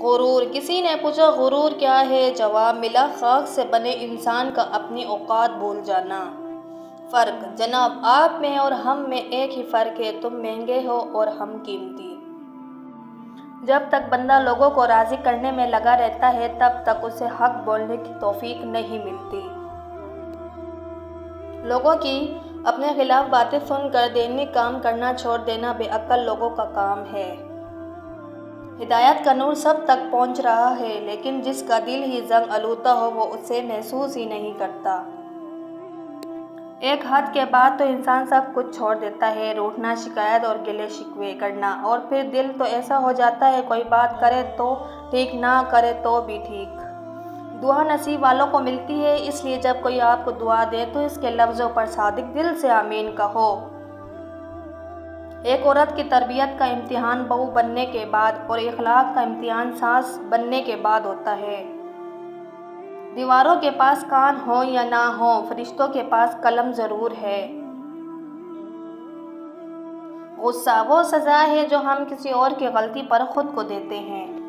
غرور، کسی نے پوچھا غرور کیا ہے؟ جواب ملا، خاک سے بنے انسان کا اپنی اوقات بھول جانا۔ فرق، جناب آپ میں اور ہم میں ایک ہی فرق ہے، تم مہنگے ہو اور ہم قیمتی۔ جب تک بندہ لوگوں کو راضی کرنے میں لگا رہتا ہے تب تک اسے حق بولنے کی توفیق نہیں ملتی۔ لوگوں کی اپنے خلاف باتیں سن کر دینی کام کرنا چھوڑ دینا بے عقل لوگوں کا کام ہے۔ ہدایت کا نور سب تک پہنچ رہا ہے لیکن جس کا دل ہی زنگ آلودہ ہو وہ اسے محسوس ہی نہیں کرتا۔ ایک حد کے بعد تو انسان سب کچھ چھوڑ دیتا ہے، روٹھنا، شکایت اور گلے شکوے کرنا، اور پھر دل تو ایسا ہو جاتا ہے کوئی بات کرے تو ٹھیک، نہ کرے تو بھی ٹھیک۔ دعا نصیب والوں کو ملتی ہے، اس لیے جب کوئی آپ کو دعا دے تو اس کے لفظوں پر صادق دل سے آمین کہو۔ ایک عورت کی تربیت کا امتحان بہو بننے کے بعد اور اخلاق کا امتحان ساس بننے کے بعد ہوتا ہے۔ دیواروں کے پاس کان ہوں یا نہ ہوں، فرشتوں کے پاس قلم ضرور ہے۔ غصہ وہ سزا ہے جو ہم کسی اور کی غلطی پر خود کو دیتے ہیں۔